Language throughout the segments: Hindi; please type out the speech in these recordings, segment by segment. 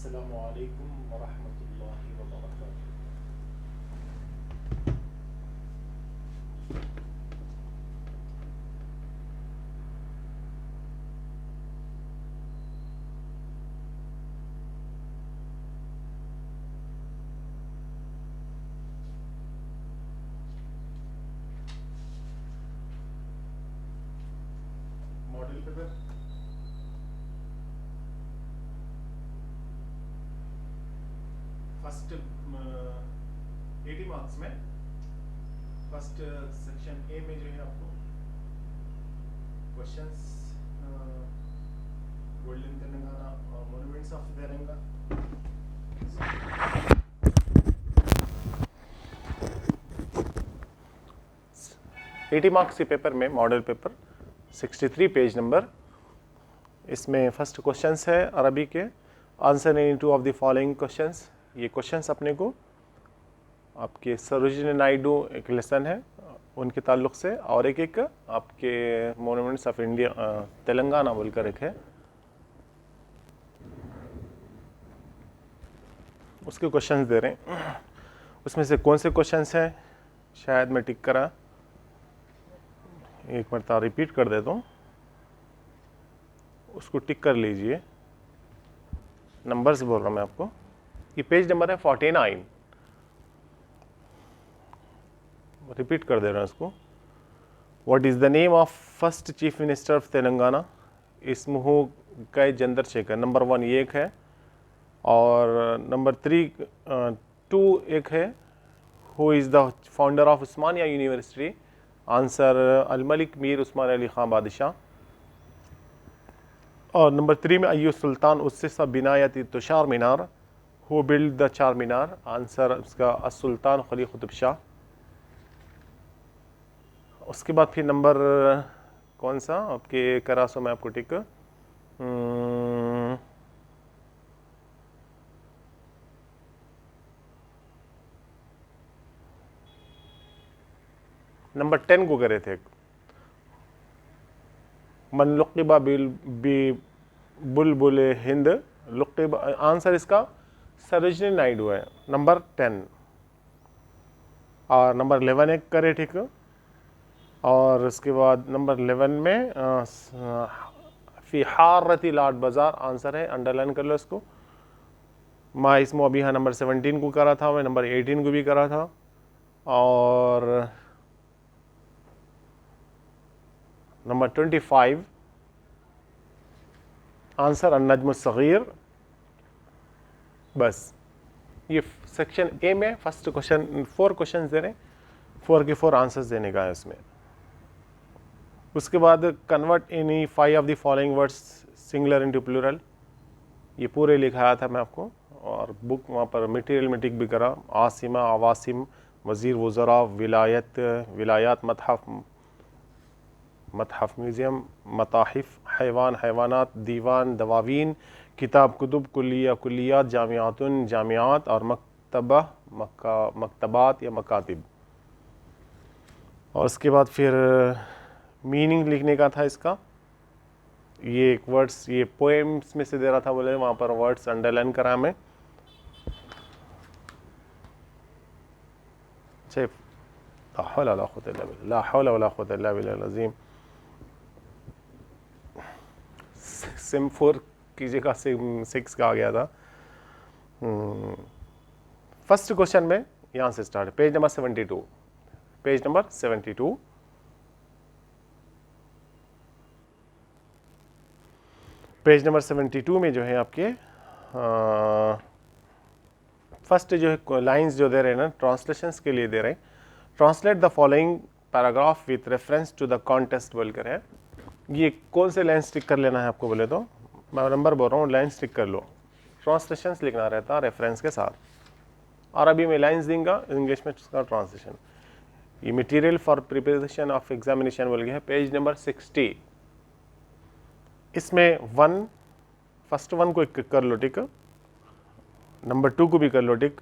अस्सलामु अलैकुम वरहमतुल्लाहि वबरकातुहू। मॉडल पेपर फर्स्ट 80 मार्क्स में फर्स्ट सेक्शन ए में जो है आपको questions golden Telangana monuments of Telangana 80 marks के पेपर में मॉडल पेपर 63 पेज नंबर। इसमें फर्स्ट क्वेश्चंस है अरबी के, answer any two of the following questions. ये क्वेश्चंस अपने को आपके सरोजिनी नायडू एक लेसन है उनके ताल्लुक से, और एक आपके मॉन्यूमेंट्स ऑफ इंडिया तेलंगाना बोलकर एक है, उसके क्वेश्चंस दे रहे हैं। उसमें से कौन से क्वेश्चंस हैं शायद मैं टिक करा, एक मरतबा रिपीट कर देता हूँ, उसको टिक कर लीजिए। नंबर्स बोल रहा हूँ मैं आपको। ये पेज नंबर है 49, रिपीट कर दे रहा हूँ इसको। What is the name of first chief minister of Telangana? इस्मुहु कै चंद्रशेखर। नंबर 1 ये एक है, और नंबर 2 एक है, who is the founder of Osmania university? Answer अल मलिक मीर उस्मान अली खान बादशाह। और नंबर 3 में अय्यू सुल्तान उस्सिसा बिनायत तुषार मीनार? Who build the Charminar? Answer उसका असुल्तान खली कुतुब शाह। उसके बाद फिर नंबर कौन सा आपके करासो में आपको टिक, नंबर 10 को करे थे। मन लुक़िबा बुलबुल हिंद लुक़िबा, आंसर इसका सरोजिनी नायडू है, नंबर 10। और नंबर 11 एक करे ठीक। और उसके बाद नंबर 11 में फी हारती लाट बाज़ार, आंसर है, अंडरलाइन कर लो इसको। माँ इसमो अभी हाँ नंबर 17 को करा था मैं, नंबर 18 को भी करा था। और नंबर 25 आंसर अन्नज्म सगीर। बस ये सेक्शन ए में फर्स्ट क्वेश्चन 4 क्वेश्चन दे रहे हैं, 4 के 4 आंसर्स देने का है इसमें। उसके बाद convert any 5 of the following words singular into plural, ये पूरे लिखाया था मैं आपको, और बुक वहाँ पर मटेरियल में टिक भी करा। आसिमा, आवासिम, वज़ीर, वज़रा, विलायत, विलायात, मतहफ़ म्यूज़ियम, मताहिफ़, हैवान, हैवानात, दीवान, दवावीन, किताब, कुतुब, कुल्लिया, कुल्लियात, जामियातुन, जामियात, और मकतबा, मकतबात या मकातिब। और उसके बाद फिर मीनिंग लिखने का था इसका। ये एक वर्ड्स ये पोएम्स में से दे रहा था, बोले वहाँ पर वर्ड्स अंडरलाइन करा मैं। ला हौला वला कुव्वता इल्ला बिल्लाहिल अज़ीम। सिम 4 कीजिएगा, सिम 6 का आ गया था। फर्स्ट क्वेश्चन में यहाँ से start, page number 72, page number 72। Page number 72 में जो है आपके फर्स्ट जो है लाइंस जो दे रहे हैं ना, ट्रांसलेशंस के लिए दे रहे हैं। Translate the following paragraph with reference to the context बोलकर है। ये कौन से लाइन स्टिक कर लेना है आपको बोले तो, मैं नंबर बोल रहा हूँ, लाइन स्टिक कर लो। ट्रांसलेशंस लिखना रहता रेफरेंस के साथ। अरबी में लाइंस दूंगा, इंग्लिश में उसका ट्रांसलेशन। ये material for preparation of examination बोल गया है, पेज नंबर 60। इसमें फर्स्ट वन को कर लो टिक, नंबर 2 को भी कर लो टिक,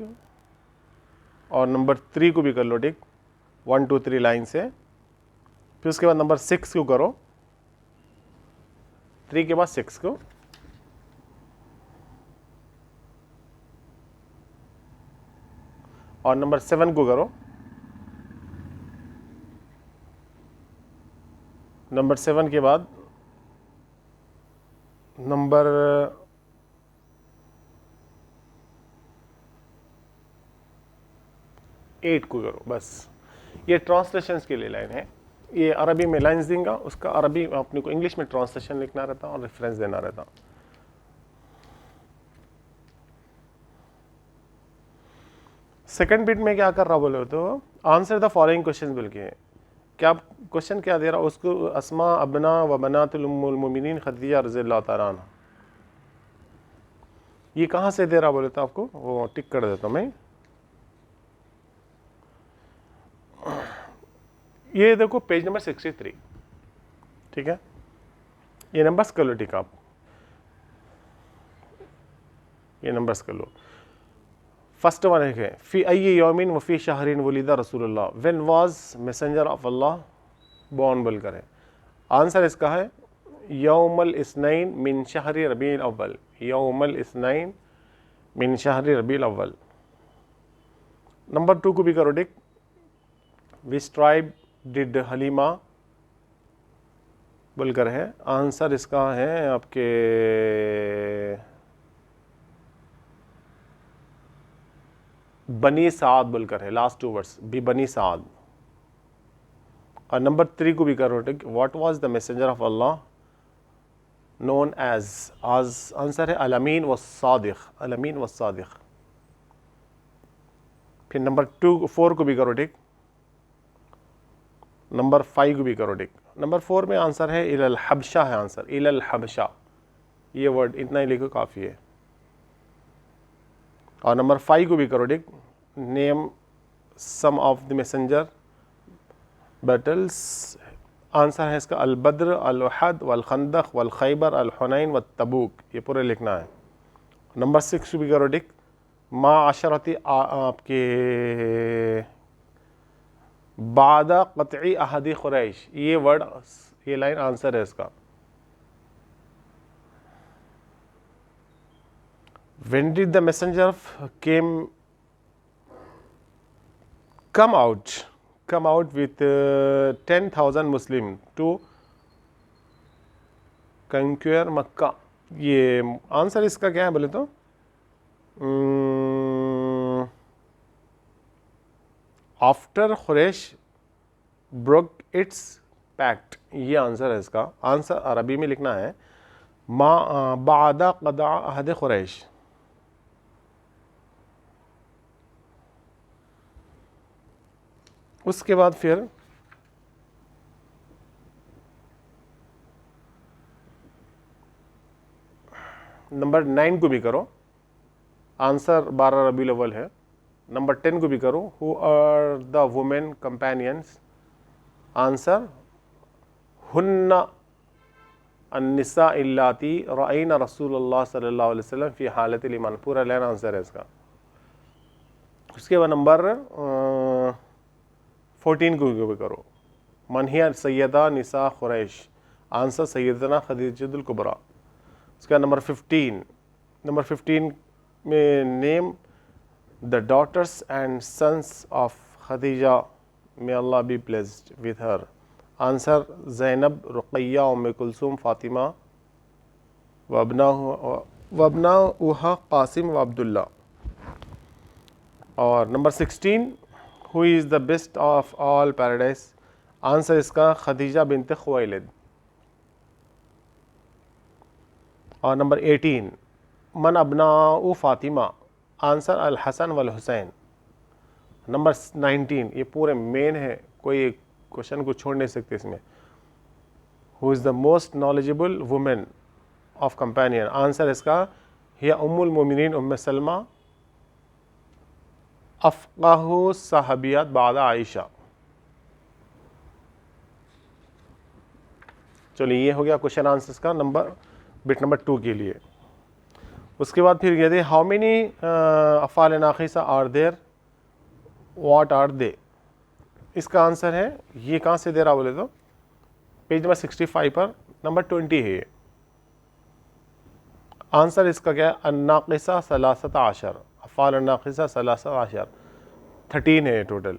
और नंबर 3 को भी कर लो टिक, 1 2 3 लाइन से। फिर उसके बाद नंबर 6 को करो, 3 के बाद 6 को। और नंबर 7 को करो। नंबर 7 के बाद नंबर 8 को करो। बस ये ट्रांसलेशंस के लिए लाइन है। ये अरबी में लाइन्स दूंगा, उसका अरबी अपने को इंग्लिश में ट्रांसलेशन लिखना रहता और रेफरेंस देना रहता। सेकंड बिट में क्या कर रहा बोले तो आंसर द फॉलोइंग क्वेश्चन बोल के, क्या क्वेश्चन क्या दे रहा उसको, अस्मा अबना व बनातुल उम्मुल मोमिनीन खदीजा रज़ियल्लाहु तआला अन्हा, ये कहाँ से दे रहा बोले तो आपको वो टिक कर देता हूँ मैं। ये देखो पेज नंबर 63, ठीक है, ये नंबर्स कर लो। ठीक, आप ये नंबर्स कर लो। फर्स्ट वन है फ़ी अय्यि यौमिन व फ़ी शहरिन वुलिदा रसूलुल्लाह, when was messenger of Allah born बोल कर है। आंसर इसका है यौमुल इस्नैन मिन शहरी रबीउल अव्वल, यौमुल इस्नैन मिन शहरी रबीउल अव्वल। नंबर 2 को भी करो टिक, विच ट्राइब डिड हलीमा बोलकर है। आंसर इसका है आपके बनी साद बोलकर है, लास्ट 2 वर्ड्स भी बनी साद। और नंबर 3 को भी करो tick, what was the messenger of Allah known as, आज आंसर है अल-अमीन व सादिक, अल-अमीन व सादिक। फिर नंबर 4 को भी करो टिक, नंबर 5 को भी करो टिक। नंबर 4 में आंसर है इलल हबशा है, आंसर इलल हबशा, ये वर्ड इतना ही लिखो काफ़ी है। और नंबर 5 को भी करो tick, name some of the messenger battles, answer है इसका अल बद्र, अल उहद, वल खंदक, वल खैबर, अल हुनैन व तबूक, ये पूरे लिखना है। नंबर 6 को भी करो टिक, मा अशरती आपके बादा क़त्ई अहदी क़ुरैश, ये वर्ड ये लाइन आंसर है इसका। When did the messenger come out with 10,000 Muslim to conquer मक्का, ये आंसर इसका क्या है बोले तो आफ्टर खुरैश ब्रोक इट्स पैक्ट, ये आंसर है इसका। आंसर अरबी में लिखना है मा बादा क़दा अहद खुरैश। उसके बाद फिर नंबर 9 को भी करो, आंसर 12 रबीउल अव्वल है। नंबर 10 को भी करो, who are the women companions, answer हुन्ना अन्निसा इल्लाती रअयना रसूलुल्लाह सल्लल्लाहु अलैहि वसल्लम फी हालतिल ईमान, पूरा लाइन आंसर है इसका। उसके बाद नंबर 14 को भी करो, मन हिया सैयदा निसा खुरैश, आंसर सैयदना खदीजतुल कुबरा। उसका नंबर 15 में name the daughters and sons of Khadija, may Allah be pleased with her, answer Zainab, Ruqayya, Umm Kulthum, Fatima वबना उहा कासिम व अब्दुल्ला। और number 16 who is the best of all paradise, answer इसका खदीजा बिनत खुवैलिद। और नंबर 18 मन अबनाउ फ़ातिमा, आंसर अल हसन वल हुसैन। नंबर 19 ये पूरे मेन है, कोई क्वेश्चन को छोड़ नहीं सकते इसमें, who is the most knowledgeable women of companion, answer इसका हिया उम्मुल मोमिनीन उम्मे सलमा अफ़क़ाहु सहाबियात बादा आयशा। चलिए ये हो गया क्वेश्चन आंसर्स का बिट नंबर 2 के लिए। उसके बाद फिर कहते हैं हाउ मेनी अफ़ाल नाक़िसा are there, what are they, इसका आंसर है ये कहाँ से दे रहा बोले तो पेज नंबर 65 पर नंबर 20 है ये। आंसर इसका क्या है अन्नाक़िसा सलासत आशर, अफ़ाल नाक़िसा सलासत आशर, 13 है टोटल।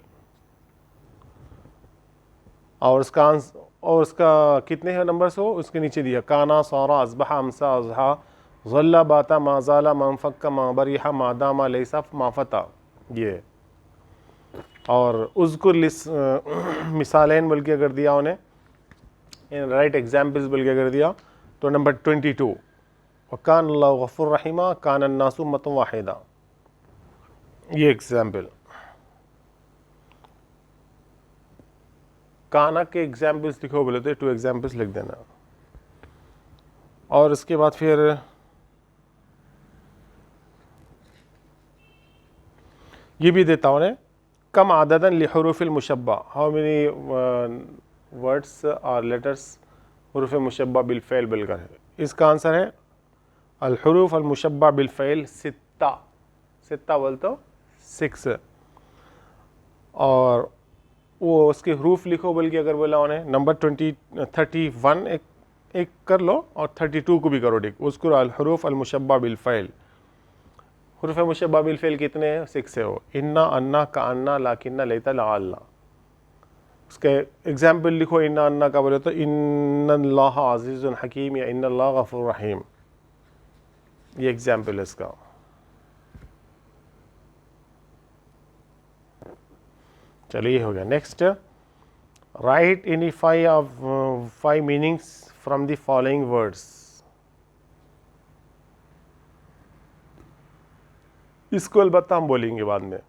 और उसका कितने हैं नंबर्स हो उसके नीचे दिया, काना सारा असबहा अमसा अजहा ज़ल्ला बाता माजाला मनफ़क्का माबरिहा मादामा लैसा माफता, ये। और उज़कुर मिसालें बोल के अगर दिया उन्हें, राइट एग्जाम्पल्स बोल के अगर दिया तो नंबर 22, वकान अल्लाहु गफ़ूर रहीमा कान अन्नासु उम्मतन वाहिदा, ये एग्जाम्पल। काना के एग्जाम्पल्स लिखो बोले तो 2 एग्जाम्पल्स लिख देना। और इसके बाद फिर ये भी देता हूँ उन्हें, कम आददन लिहुरूफिल मुशब्बा, हाउ मेनी वर्ड्स और लेटर्स हुरूफ मुशब्बा बिल फ़ेल बोलकर है। इसका आंसर है अल हुरूफ अल मुशब्बा बिल फ़ेल सित्ता, सित्ता बोल तो 6। और वो उसके हरूफ लिखो बोल के अगर बोला उन्हें, नंबर 31 एक कर लो और 32 को भी करो ठीक। उसको अल हरूफ अल मुशब्बा बिल फ़ेल, हुरूफ मुशब्बा बिल फ़ेल कितने हैं, 6 है वो, इन्ना अन्ना का अन्ना लाकिन्ना लैता लाअल्ला। उसके एग्जाम्पल लिखो इन्ना अन्ना का बोले तो इन्नल्लाह अज़ीज़ुन हकीम या इन्नल्लाह गफ़ूर रहीम, ये एग्जाम्पल है इसका। चलिए हो गया। Next, right any 5 meanings from the following words. इसको अलबत्ता हम बोलेंगे बाद में।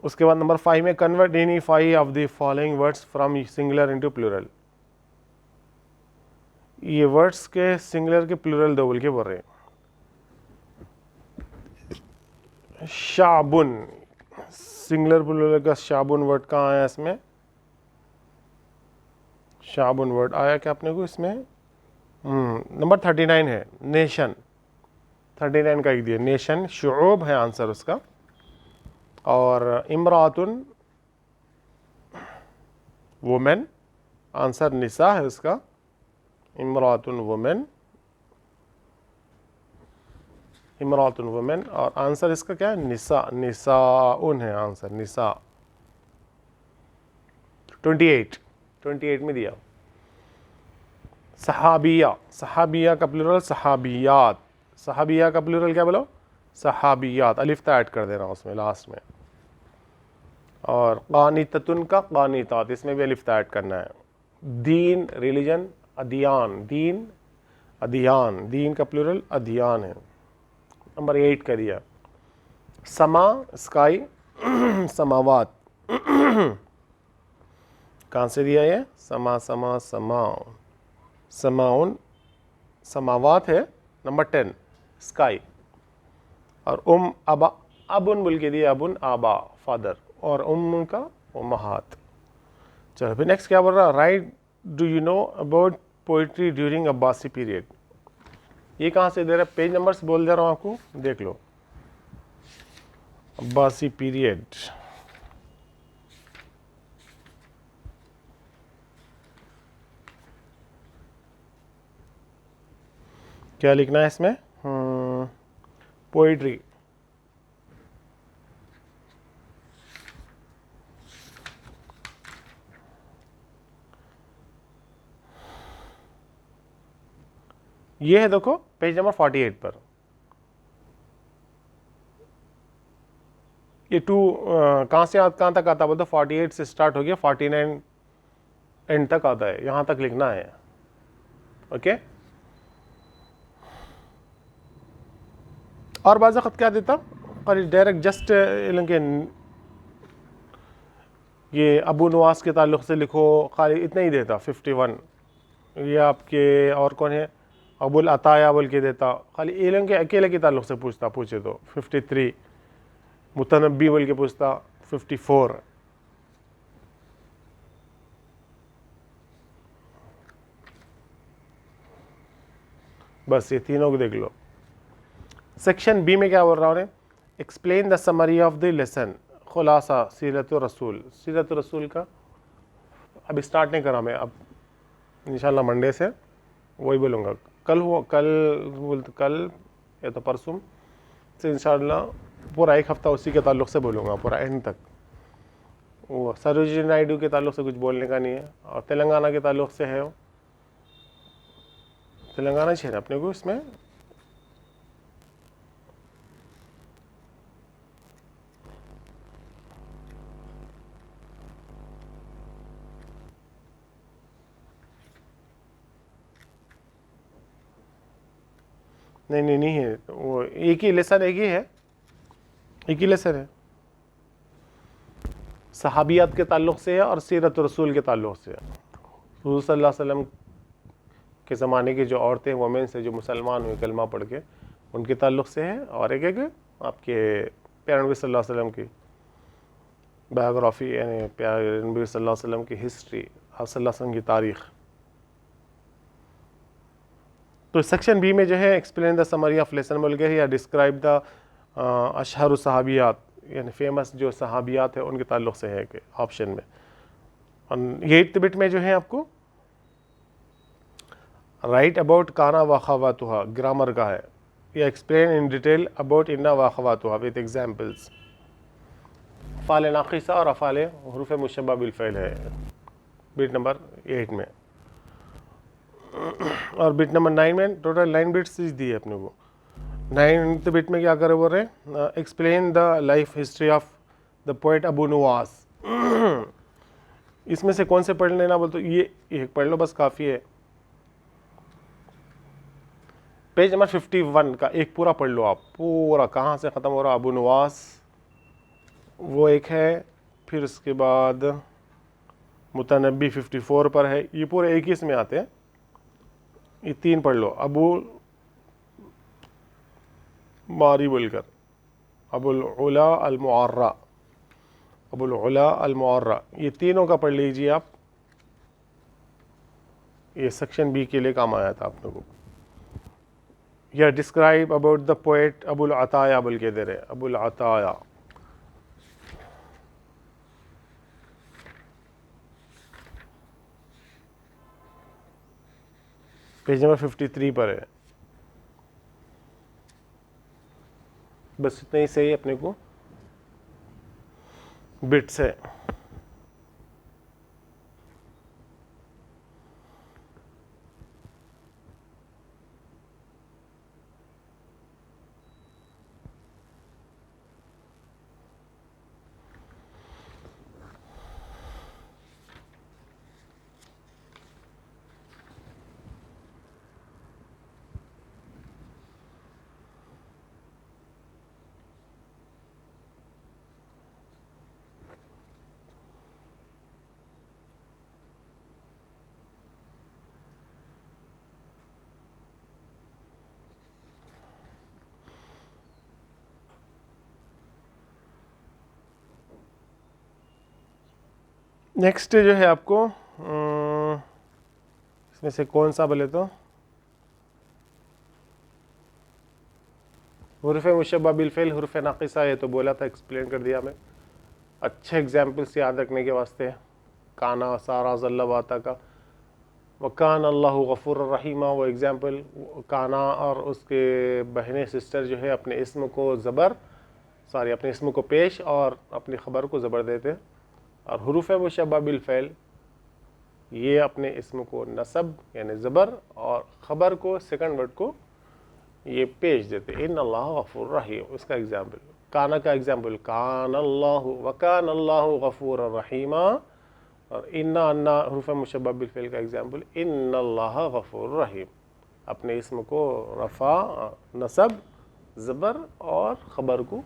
उसके बाद नंबर 5 में convert any 5 of the following words from singular into plural. ये वर्ड्स के सिंगुलर के प्लूरल दो बोल के बोल रहे हैं। शाबुन, सिंगुलर प्लूरल का शाबुन वर्ड कहाँ आया इसमें, शाबुन वर्ड आया क्या अपने को इसमें, नंबर 39 है नेशन, 39 का एक दिया नेशन, शुऊब है आंसर उसका। और इमरातुन वुमेन, आंसर निसा है उसका, इमरातुन वुमेन, इमरातुन वुमेन। और आंसर इसका क्या है, निसा, निसाउन है आंसर, निसा। 28 में दिया सहाबिया, सहाबिया का प्लूरल सहाबियात, सहाबिया का प्लूरल क्या बोलो, सहाबियात, अलिफ ता ऐड कर देना उसमें लास्ट में। और कानिततुन का कानितात, इसमें भी अलिफ ता ऐड करना है। दीन रिलीजन, अदियान, दीन अदियान, दीन का प्लूरल अदियान है। नंबर 8 का दिया समा स्काई, समावात, कहाँ से दिया ये, समा समा समा, समाउन, समावात है। Number 10 sky. और अबा, अबुन बोल के दिया, अबुन आबा फादर, और का उम्महात। चलो फिर नेक्स्ट क्या बोल रहा है, right do you know about poetry during Abbasi period. ये कहाँ से दे रहा है, पेज नंबर्स बोल दे रहा हूँ आपको, देख लो। अब्बासी पीरियड, क्या लिखना है इसमें, पोइट्री, ये है देखो पेज नंबर 48 पर। ये 2 कहाँ से कहाँ तक आता है बोलते, 48 से स्टार्ट हो गया 49 एंड तक आता है, यहाँ तक लिखना है। ओके। और बाज़ वक़्त क्या देता, डायरेक्ट जस्ट ये अबू नवास के ताल्लुक़ से लिखो, खाली इतना ही देता 51। ये आपके और कौन है, अबुल अताया बोल के देता, खाली इलम के अकेले के ताल्लुक़ से पूछे तो 53, मुतनब्बी बोल के पूछता 54। बस ये तीनों को देख लो। सेक्शन बी में क्या बोल रहा हूँ, explain the summary of the lesson, खुलासा सीरत रसूल। सीरत रसूल का अभी स्टार्ट नहीं करा मैं, अब इंशाल्लाह मंडे से वही बोलूँगा। कल या तो परसों से इंशाल्लाह पूरा एक हफ्ता उसी के ताल्लुक़ से बोलूँगा, पूरा एंड तक। वो सरोजिनी नायडू के ताल्लुक़ से कुछ बोलने का नहीं है, और तेलंगाना के ताल्लुक़ से है, वो तेलंगाना चाहिए ना अपने को इसमें। नहीं नहीं नहीं है, वो एक ही लेसन, एक ही लेसन है। सहाबियात के ताल्लुक़ से है और सीरत रसूल के ताल्लुक़ से है। रसूल सल्लल्लाहु अलैहि वसल्लम के ज़माने की जो औरतें वोमेंस है जो मुसलमान हुए कलमा पढ़ के, उनके ताल्लुक़ से है, और एक आपके प्यारे नबी सल्लल्लाहु अलैहि वसल्लम की बायोग्राफी, यानी प्यारे नबी सल्लल्लाहु अलैहि वसल्लम की हिस्ट्री, आप सल्लल्लाहु अलैहि वसल्लम की तारीख़। तो सेक्शन बी में जो है explain the summary of lesson बोल गए, या डिस्क्राइब द अशहर सहाबियात, यानी फेमस जो सहाबियात है उनके ताल्लुक़ से है कि ऑप्शन में। और ये 8th बिट में जो है आपको राइट अबाउट काना व खवातुहा, ग्रामर का है, या एक्सप्लेन इन डिटेल अबाउट इन्ना व खवातुहा विद एग्जाम्पल्स। फ़ाल नाक़िसा और अफ़ाल हुरूफ़ मुशब्बह बिल फ़इल है बिट नंबर 8 में। और बिट नंबर 9 में टोटल 9 बिट्स दी है अपने को। 9th बिट में क्या करे बोल रहे हैं, explain the life history of the poet Abu Nuwas. इसमें से कौन से पढ़ लेना बोल, तो ये एक पढ़ लो बस काफ़ी है। पेज नंबर 51 का एक पूरा पढ़ लो आप, पूरा कहाँ से ख़त्म हो रहा अबू नुवास, वो एक है। फिर उसके बाद मुतनब्बी 54 पर है, ये पूरे एक ही इसमें आते हैं। ये 3 पढ़ लो, अबू मारी बोलकर, अबुल उला अल मुअर्रा, अबुल उला अल मुअर्रा, ये तीनों का पढ़ लीजिए आप। ये सेक्शन बी के लिए काम आया था आप लोगों को। या describe about the poet Abul Atahiya बोल के दे रहे, अबुल अताया। पेज नंबर 53 पर है। बस इतना ही सही अपने को बिट्स है। नेक्स्ट जो है आपको इसमें से कौन सा बोले तो हुरूफ मुशब्बह बिल फ़इल, हुरूफ नाक़िसा, ये तो बोला था, एक्सप्लेन कर दिया मैं। अच्छे एग्जाम्पल्स याद रखने के वास्ते, काना, सारा, ज़ल्ला, बाता का, वकान अल्लाहु गफ़ूर रहीमा, वो एग्जाम्पल। काना और उसके बहनें सिस्टर जो है अपने इसम को ज़बर, सॉरी अपने इसम को पेश और अपनी ख़बर को ज़बर देते हैं। और हुरूफ मुशब्बह बिल फ़इल ये अपने इसम को नसब यानी ज़बर और ख़बर को सेकंड वर्ड को ये पेश देते। इन अल्लाह गफ़ूर रहीम, उसका एग्जाम्पल। काना का एग्जाम्पल, कान अल्लाहु वकान अल्लाहु गफ़ूर रहीमा। और इन्ना अन्ना हुरूफ मुशब्बह बिल फ़इल का एग्जाम्पल, इन अल्लाह गफ़ूर रहीम, अपने इसम को रफ़ा, नसब, ज़बर और ख़बर को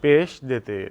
पेश देते।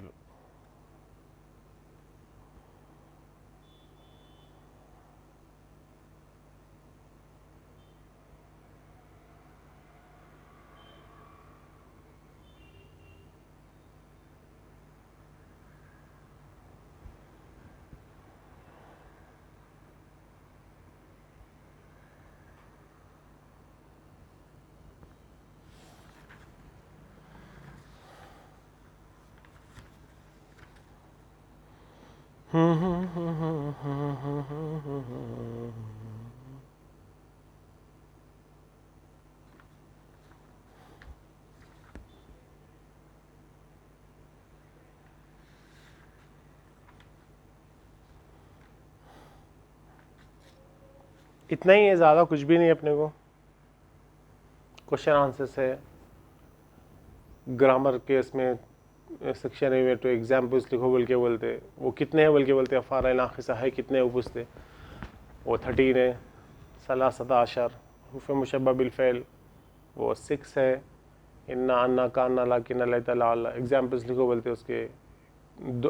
इतना ही है, ज़्यादा कुछ भी नहीं अपने को। क्वेश्चन आंसर्स है, ग्रामर के इसमें सेक्शन में तो एग्जाम्पल्स लिखो बोल के बोलते, वो कितने हैं बोल के बोलते, अफ़ार नाक़िसा है कितने हैं वो पूछते, वो 13 है। सलासता आशर हुफ़ मुशब्बह बिल फ़इल वो 6 है। इन्ना अन्ना कान्ना लाकिन अल्लाह ताला, एग्जाम्पल्स लिखो बोलते उसके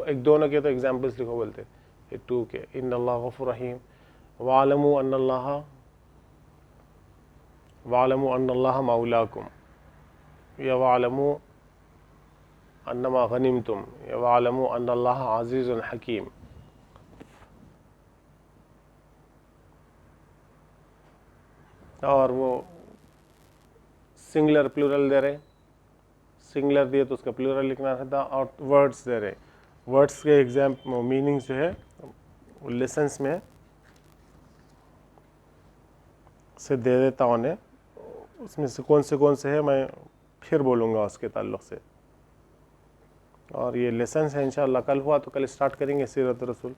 एक दोनों के तो एग्जाम्पल्स लिखो बोलते, ये 2 के। इन्नल्लाह गफ़ूर रहीम, वालमू अन्नल्लाह मौलाकुम, या वालमू अन्नमा गनिमतुम, या वालमू अन्नल्लाह अज़ीज़ुन हकीम। और वो सिंगुलर प्लूरल दे रहे, सिंगुलर दिए तो उसका प्लूरल लिखना रहता। और वर्ड्स दे रहे, वर्ड्स के एग्जाम मीनिंग्स जो है वो लेसन्स में से दे देता उन्हें, उसमें से कौन से है मैं फिर बोलूँगा उसके ताल्लुक़ से। और ये लेसन्स है इंशाअल्लाह, कल हुआ तो कल स्टार्ट करेंगे सीरत रसूल,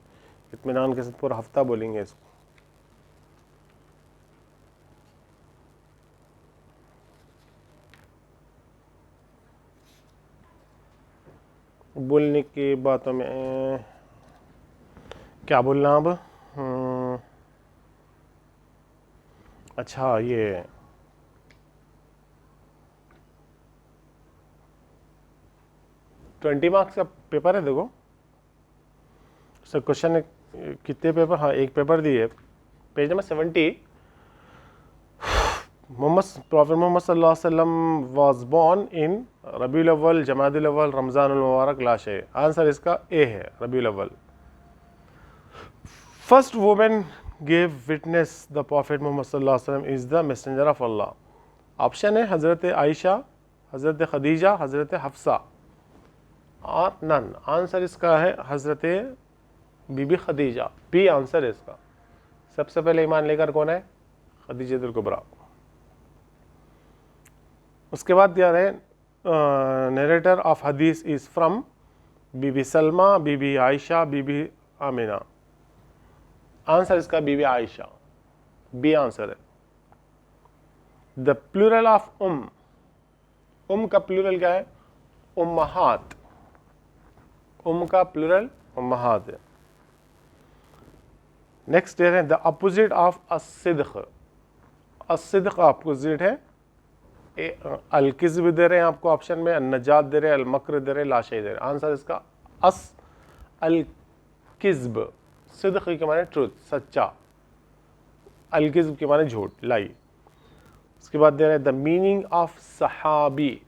इत्मीनान के साथ पूरा हफ्ता बोलेंगे इसको। बोलने की बातों में क्या बोलना अब, अच्छा ये ट्वेंटी मार्क्स का पेपर है, देखो सर क्वेश्चन कितने पेपर, हाँ एक पेपर दिए, page number 70। Prophet Muhammad sallallahu alaihi wasallam was born in Rabiul Awwal, Jamadil Awwal, Ramzanul Mubarak, लाश है। आंसर इसका ए है, रबीउल अव्वल। First women gave witness the Prophet Muhammad sallallahu alaihi wasallam is the messenger of Allah। Option है हज़रत आयशा, हज़रत खदीजा, हज़रत हफ्सा और नन। आंसर इसका है हज़रत बीबी खदीजा, बी आंसर है इसका। सबसे पहले ईमान लेकर कौन है, खदीजतुल कुबरा। उसके बाद दिया है नरेटर ऑफ हदीस इज़ फ्रॉम बीबी सलमा, बीबी आयशा, बीबी आमिना। आंसर इसका बीबी आयशा, बी आंसर है। द प्लूरल ऑफ उम का प्लूरल क्या है, उम्महात। का प्लूरल उम्महात है। नेक्स्ट दे रहे हैं द अपोजिट ऑफ अस्सिद्क़। अस्सिद्क़ अपोजिट है अल-किज़्ब दे रहे हैं आपको ऑप्शन में, अन-नजात दे रहे हैं, अल-मक्र दे रहे हैं, लाशय दे रहे हैं। आंसर इसका अल-किज़्ब। सिद्क़ के माने ट्रुथ, सच्चा, अल-किज़्ब के माने झूठ, लाई। उसके बाद दे रहे हैं द मीनिंग ऑफ सहाबी।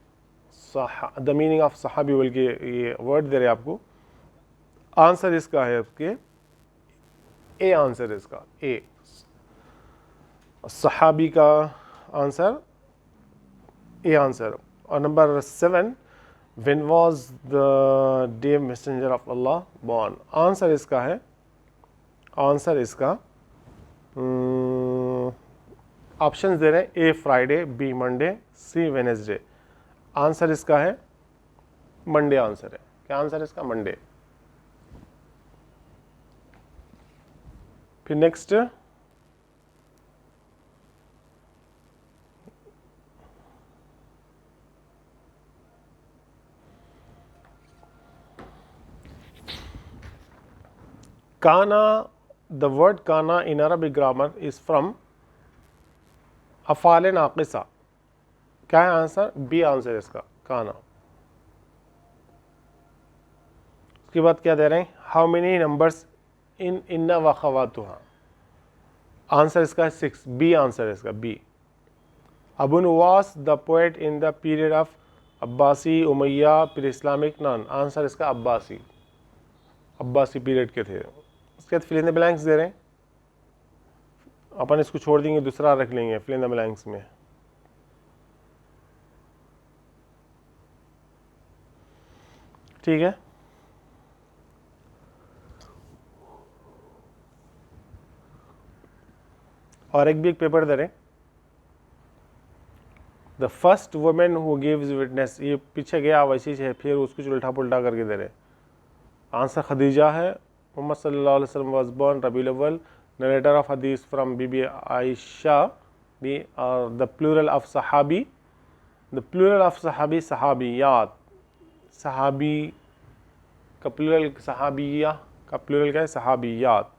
द मीनिंग ऑफ सहाबी बोल के ये वर्ड दे रहे हैं आपको। आंसर इसका है आपके ए आंसर है इसका, ए सहाबी का आंसर ए आंसर। और number 7 when was the day messenger of Allah born. Answer इसका है, आंसर इसका ऑप्शन दे रहे हैं, A Friday, B Monday, C Wednesday. Answer इसका है मंडे आंसर है। क्या आंसर है इसका, मंडे। फिर नेक्स्ट काना। द वर्ड काना in Arabic grammar is from अफ़ाल नाक़िसा। क्या है आंसर, बी आंसर है इसका, काना। उसके बाद क्या दे रहे हैं, हाउ मेनी नंबर्स इन इन्ना व ख़वातुहा। आंसर इसका है 6, बी आंसर है इसका, B. Abu Nuwas the poet in the period of Abbasi Umayya फिर इस्लामिक नॉन। आंसर इसका अब्बासी, अब्बासी पीरियड के थे। उसके बाद फिल इन द ब्लैंक्स दे रहे हैं, अपन इसको छोड़ देंगे, दूसरा रख लेंगे फिल इन द ब्लैंक्स में। ठीक है, और एक भी एक पेपर दे रहे हैं, the first women who gives witness. ये पीछे गया वैसी है, फिर उसको उल्टा पुल्टा करके दे रहे। आंसर खदीजा है। मोहम्मद सल्लल्लाहु अलैहि वसल्लम वाज बोर्न रबीउल अव्वल, narrator of hadith from Bibi Aisha, the plural of sahabi, the plural of sahabi sahabiyat, sahabi का प्लूरल सहाबिया का प्लूरल क्या है सहाबियात।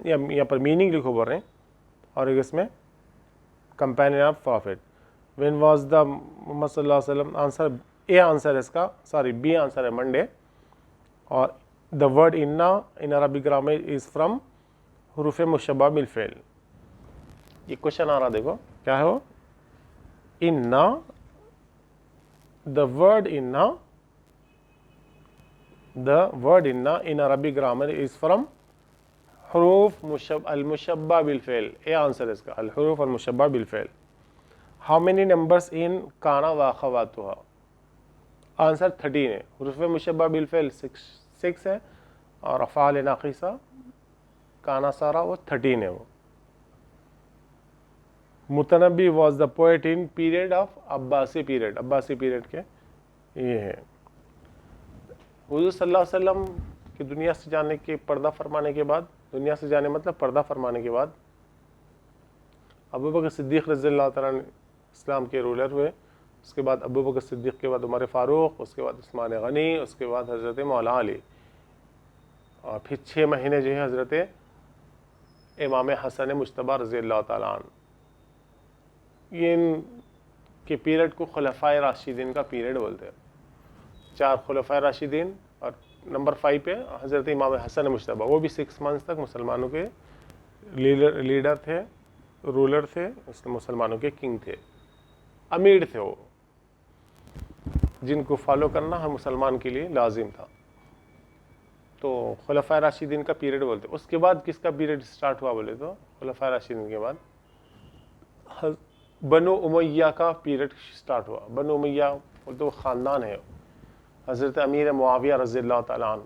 यहाँ पर मीनिंग लिखो बोल रहे हैं और इसमें companion of prophet. When was the Muhammad सल्लल्लाहु अलैहि वसल्लम, आंसर ए आंसर है इसका, सॉरी बी आंसर है मंडे। और द वर्ड इन्ना in Arabic grammar is from हुरूफ मुशब्बा बिल फ़िल। ये क्वेश्चन आ रहा देखो क्या है वो, इन्ना, the word inna in Arabic grammar is from huruf al-mushabba bil fi'l। A answer इसका al huruf al mushabba bil fi'l। how many numbers in kana wa akhawatuha? Answer 13 है। हुरूफ मुशब्बा बिल फि'ल 6 है और अफ़ाल नाक़िसा काना सारा वो 13 है। वो Mutanabbi was the poet in period of Abbasi period. Abbasi period के ये है। हुज़ूर सल्लल्लाहु अलैहि वसल्लम की दुनिया से जाने के पर्दा फरमाने के बाद, दुनिया से जाने मतलब पर्दा फरमाने के बाद, अबू बकर सिद्दीक़ रज़ियल्लाहु तआला अन्हु इस्लाम के रूलर हुए। उसके बाद अबू बकर सिद्दीक़ के बाद उमर फ़ारूक, उसके बाद उस्मान गनी, उसके बाद हज़रत मौला अली, और फिर 6 महीने जो है हज़रत इमाम हसन मुज्तबा रज़ियल्लाहु तआला अन्हु। ये इनके पीरियड को खुलफ़ाए राशिदीन का पीरियड बोलते हैं। 4 खुलफ़ाए राशिदीन और नंबर 5 पे हज़रत इमाम हसन मुज्तबा, वो भी 6 मंथ्स तक मुसलमानों के लीडर थे, रूलर थे, मुसलमानों के किंग थे, अमीर थे वो, जिनको फॉलो करना हर मुसलमान के लिए लाजिम था। तो खुलफ़ाए राशिदीन का पीरियड बोलते हैं। उसके बाद किसका पीरियड स्टार्ट हुआ बोले तो खुलफ़ाए राशिदीन के बाद बनु उमैया का पीरियड स्टार्ट हुआ। बनु उमैया वो तो ख़ानदान है। हज़रत अमीर मुआविया रज़ियल्लाहु तआला अन्हु,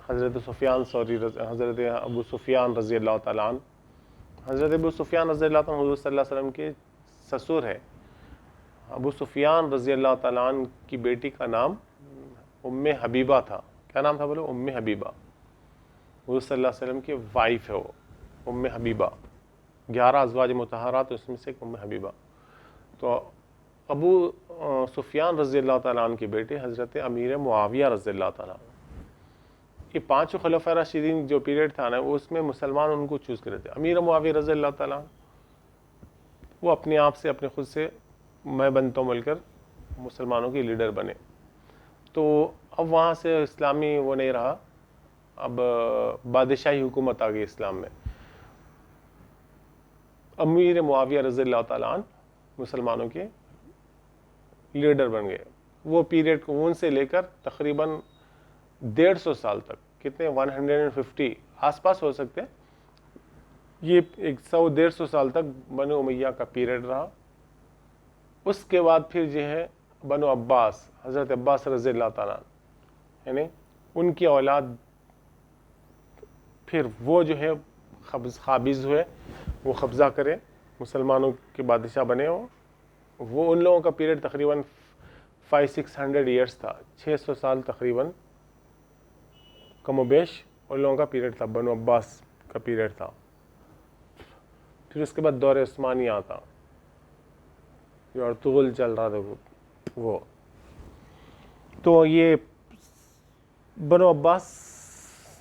हज़रत सुफ़ियान सौरी, हज़रत अबू सुफ़ियान रज़ियल्लाहु तआला अन्हु, हज़रत अबू सुफ़ियान रज़ियल्लाहु तआला अन्हु हुज़ूर सल्लल्लाहु अलैहि वसल्लम के ससुर है। अबू सुफ़ियान रज़ियल्लाहु तआला अन्हु की बेटी का नाम उम्मे हबीबा था। क्या नाम था बोलो? उम्मे हबीबा। हुज़ूर सल्लल्लाहु अलैहि वसल्लम की वाइफ है वो उम्मे हबीबा। 11 अज़वाज मुतहरात उसमें से एक उम्मे हबीबा। तो अबू सुफ़ियान रज़ियल्लाहु तआला अन्हु के बेटे हज़रत अमीर मुआविया रज़ियल्लाहु तआला, ये 5 खुलफ़ाए राशिदीन जो पीरियड था ना, वो उसमें मुसलमान उनको चूज़ करे थे। अमीर मुआविया रज़ियल्लाहु तआला वो अपने आप से, अपने खुद से मैं बनता हूँ बोलकर मुसलमानों के लीडर बने। तो अब वहाँ से इस्लामी वो नहीं रहा, अब बादशाही हुकूमत आ गई इस्लाम में। अमीर मुआविया रज़ियल्लाहु तआला अन्हु मुसलमानों के लीडर बन गए। वो पीरियड को उनसे लेकर तकरीबन 150 साल तक, कितने 150 आसपास हो सकते हैं, ये 100-150 साल तक बनु उमैया का पीरियड रहा। उसके बाद फिर जो है बनु अब्बास, हज़रत अब्बास रज़ियल्लाहु तआला यानी उनकी औलाद, फिर वो जो है काबिज़ हुए, वो कब्ज़ा करे, मुसलमानों के बादशाह बने। वो उन लोगों का पीरियड तकरीबन 500-600 ईयर्स था, 600 साल तकरीबन कमोबेश उन लोगों का पीरियड था, बनु अब्बास का पीरियड था। फिर उसके बाद दौर उस्मानिया आता, जो अर्तुगरुल चल रहा था वो। तो ये बनु अब्बास,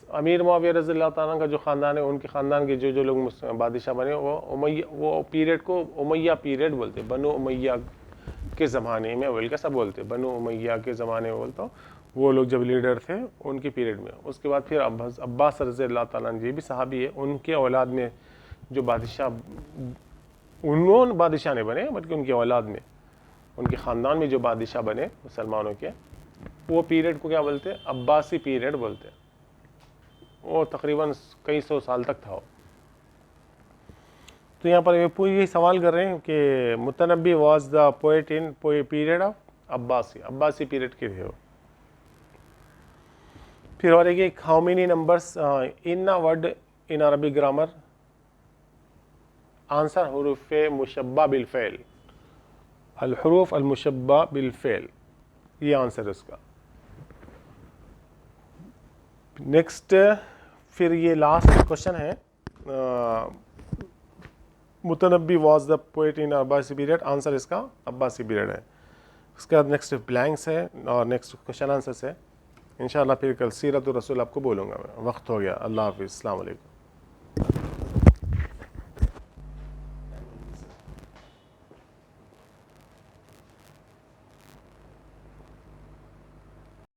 अमीर मुआविया रज़ियल्लाहु तआला का जो ख़ानदान है, उनके ख़ानदान के जो लोग बादशाह बने, वो पीरियड को उमैया पीरियड बोलते। बनु उमैया के ज़माने में बोल कैसा बोलते, बनु उमैया के ज़माने में बोलते, वो लोग जब लीडर थे उनके पीरियड में। उसके बाद फिर अब्बास रज़ियल्लाहु तआला ये भी सहाबी है, उनके औलाद में जो बादशाह, उन्होंने बादशाह नहीं बने बल्कि उनके औलाद में, उनके ख़ानदान में जो बादशाह बने मुसलमानों के, वो पीरियड को क्या बोलते? अब्बासी पीरियड बोलते। वो तकरीबन कई 100 साल तक था। तो यहाँ पर ये पूरी यही सवाल कर रहे हैं कि Mutanabbi was the poet in period of Abbasi, Abbasi period के थे वो। फिर और एक, how many numbers in word in Arabic grammar? Answer हुरूफ मुशब्बा बिल फ़िल, अल हुरूफ अल मुशब्बा बिल फ़िल, ये आंसर है उसका। नेक्स्ट फिर ये लास्ट क्वेश्चन है, Mutanabbi was the poet in Abbasi period, answer इसका अब्बासी पीरियड है। उसके बाद नेक्स्ट ब्लैंक्स है और नेक्स्ट क्वेश्चन आंसर्स है। इंशाल्लाह फिर कल सीरत रसूल आपको बोलूँगा मैं। वक्त हो गया, अल्लाह हाफिज़, अस्सलाम वालेकुम।